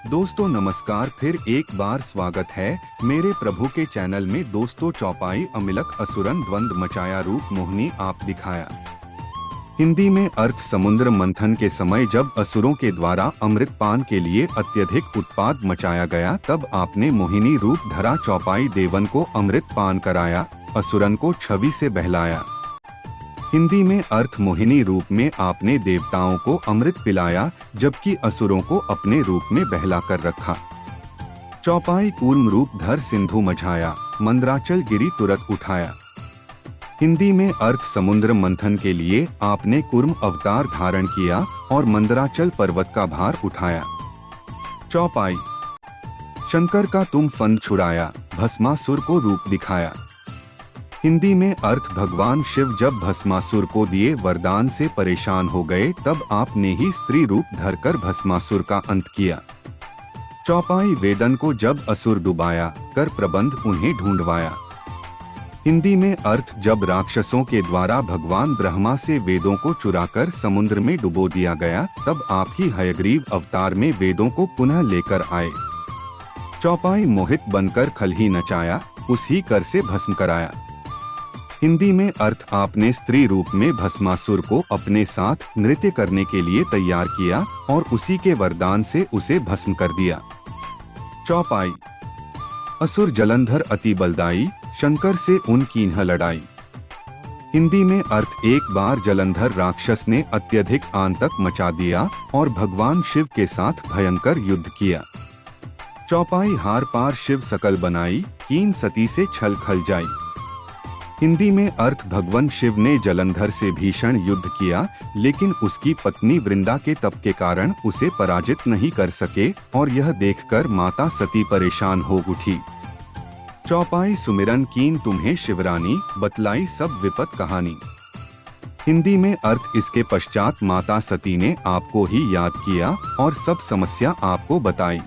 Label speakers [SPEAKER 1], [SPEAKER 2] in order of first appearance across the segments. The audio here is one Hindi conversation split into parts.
[SPEAKER 1] दोस्तों नमस्कार, फिर एक बार स्वागत है मेरे प्रभु के चैनल में। दोस्तों चौपाई अमिलक असुरन द्वंद मचाया रूप मोहिनी आप दिखाया। हिंदी में अर्थ समुद्र मंथन के समय जब असुरों के द्वारा अमृत पान के लिए अत्यधिक उत्पाद मचाया गया तब आपने मोहिनी रूप धरा। चौपाई देवन को अमृत पान कराया, असुरन को छवि से बहलाया। हिंदी में अर्थ मोहिनी रूप में आपने देवताओं को अमृत पिलाया जबकि असुरों को अपने रूप में बहला कर रखा। चौपाई कूर्म रूप धर सिंधु मझाया, मंदराचल गिरी तुरत उठाया। हिंदी में अर्थ समुद्र मंथन के लिए आपने कूर्म अवतार धारण किया और मंदराचल पर्वत का भार उठाया। चौपाई शंकर का तुम फंद छुड़ाया, भस्मासुर को रूप दिखाया। हिंदी में अर्थ भगवान शिव जब भस्मासुर को दिए वरदान से परेशान हो गए तब आपने ही स्त्री रूप धरकर भस्मासुर का अंत किया। चौपाई वेदन को जब असुर डुबाया कर प्रबंध उन्हें ढूंढवाया। हिंदी में अर्थ जब राक्षसों के द्वारा भगवान ब्रह्मा से वेदों को चुराकर समुद्र में डुबो दिया गया तब आप ही हयग्रीव अवतार में वेदों को पुनः लेकर आए। चौपाई मोहित बनकर खलही नचाया, उसी कर से भस्म कराया। हिंदी में अर्थ आपने स्त्री रूप में भस्मासुर को अपने साथ नृत्य करने के लिए तैयार किया और उसी के वरदान से उसे भस्म कर दिया। चौपाई असुर जलंधर अति बलदाई, शंकर से उनकी लड़ाई। हिंदी में अर्थ एक बार जलंधर राक्षस ने अत्यधिक आतंक मचा दिया और भगवान शिव के साथ भयंकर युद्ध किया। चौपाई हार पार शिव सकल बनाई, कीन सती से छल खल जाई। हिंदी में अर्थ भगवान शिव ने जलंधर से भीषण युद्ध किया लेकिन उसकी पत्नी वृंदा के तप के कारण उसे पराजित नहीं कर सके और यह देखकर माता सती परेशान हो उठी। चौपाई सुमिरन कीन तुम्हें शिवरानी, बतलाई सब विपत कहानी। हिंदी में अर्थ इसके पश्चात माता सती ने आपको ही याद किया और सब समस्या आपको बताई।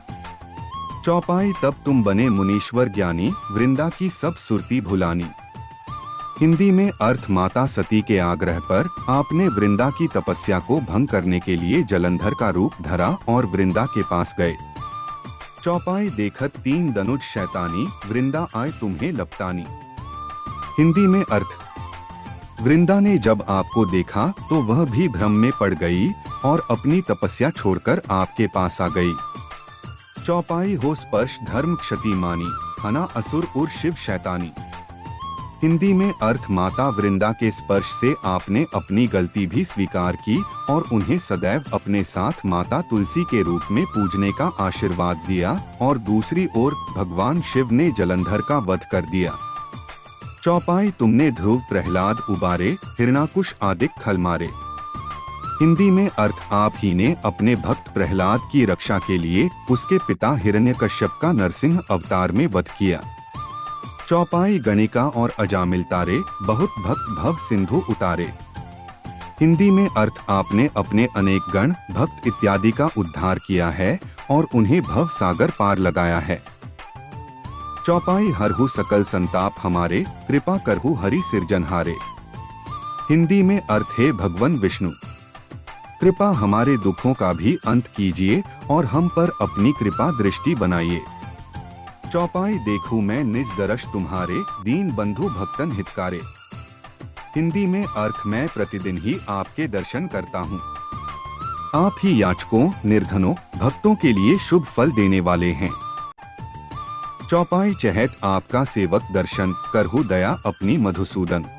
[SPEAKER 1] चौपाई तब तुम बने मुनीश्वर ज्ञानी, वृंदा की सब सुरती भुलानी। हिंदी में अर्थ माता सती के आग्रह पर आपने वृंदा की तपस्या को भंग करने के लिए जलंधर का रूप धरा और वृंदा के पास गए। चौपाई देखत तीन दनुज शैतानी, वृंदा आए तुम्हें लपटानी। हिंदी में अर्थ वृंदा ने जब आपको देखा तो वह भी भ्रम में पड़ गई और अपनी तपस्या छोड़कर आपके पास आ गई। चौपाई हो स्पर्श धर्म क्षति मानी, हना असुर और शिव शैतानी। हिंदी में अर्थ माता वृंदा के स्पर्श से आपने अपनी गलती भी स्वीकार की और उन्हें सदैव अपने साथ माता तुलसी के रूप में पूजने का आशीर्वाद दिया और दूसरी ओर भगवान शिव ने जलंधर का वध कर दिया। चौपाई तुमने ध्रुव प्रहलाद उबारे, हिरणाकुश आदिक खल मारे। हिंदी में अर्थ आप ही ने अपने भक्त प्रहलाद की रक्षा के लिए उसके पिता हिरण्यकश्यप का नरसिंह अवतार में वध किया। चौपाई गणिका और अजामिल तारे, बहुत भक्त भव सिंधु उतारे। हिंदी में अर्थ आपने अपने अनेक गण भक्त इत्यादि का उद्धार किया है और उन्हें भव सागर पार लगाया है। चौपाई हरहु सकल संताप हमारे, कृपा करहु हरि सिरजनहारे। हिंदी में अर्थ है भगवान विष्णु, कृपा हमारे दुखों का भी अंत कीजिए और हम पर अपनी कृपा दृष्टि बनाइए। चौपाई देखूं मैं निज दर्श तुम्हारे, दीन बंधु भक्तन हितकारे। हिंदी में अर्थ मैं प्रतिदिन ही आपके दर्शन करता हूँ। आप ही याचकों, निर्धनों, भक्तों के लिए शुभ फल देने वाले हैं। चौपाई चहत आपका सेवक दर्शन करहु दया अपनी मधुसूदन।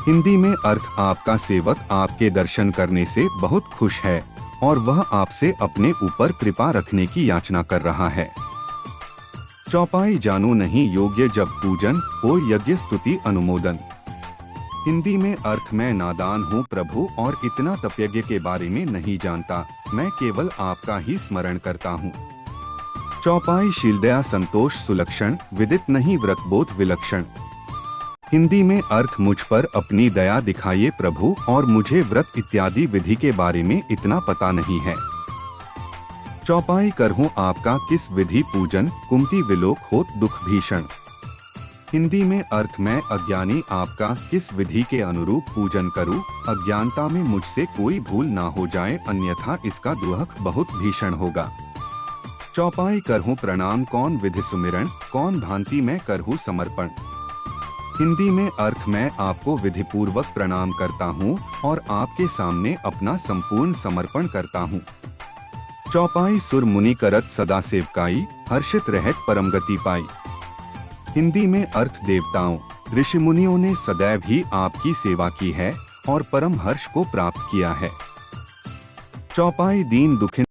[SPEAKER 1] हिंदी में अर्थ आपका सेवक आपके दर्शन करने से बहुत खुश है और वह आपसे अपने ऊपर कृपा रखने की याचना कर रहा है। चौपाई जानो नहीं योग्य जब पूजन, हो यज्ञ स्तुति अनुमोदन। हिंदी में अर्थ मैं नादान हूँ प्रभु और इतना तपयज्ञ के बारे में नहीं जानता, मैं केवल आपका ही स्मरण करता हूँ। चौपाई शीलदया संतोष सुलक्षण, विदित नहीं व्रतबोध विलक्षण। हिंदी में अर्थ मुझ पर अपनी दया दिखाइए प्रभु और मुझे व्रत इत्यादि विधि के बारे में इतना पता नहीं है। चौपाई करहूं आपका किस विधि पूजन, कुमति विलोक होत दुख भीषण। हिंदी में अर्थ मैं अज्ञानी आपका किस विधि के अनुरूप पूजन करूं, अज्ञानता में मुझसे कोई भूल ना हो जाए अन्यथा इसका दुख बहुत भीषण होगा। चौपाई करहूँ प्रणाम कौन विधि सुमिरन, कौन भांति मैं करहूँ समर्पण। हिंदी में अर्थ मैं आपको विधिपूर्वक प्रणाम करता हूँ और आपके सामने अपना संपूर्ण समर्पण करता हूँ। चौपाई सुर मुनि करत सदा सेवकाई, हर्षित रहत परम गति पाई। हिंदी में अर्थ देवताओं ऋषि मुनियों ने सदैव ही आपकी सेवा की है और परम हर्ष को प्राप्त किया है। चौपाई दीन दुखिन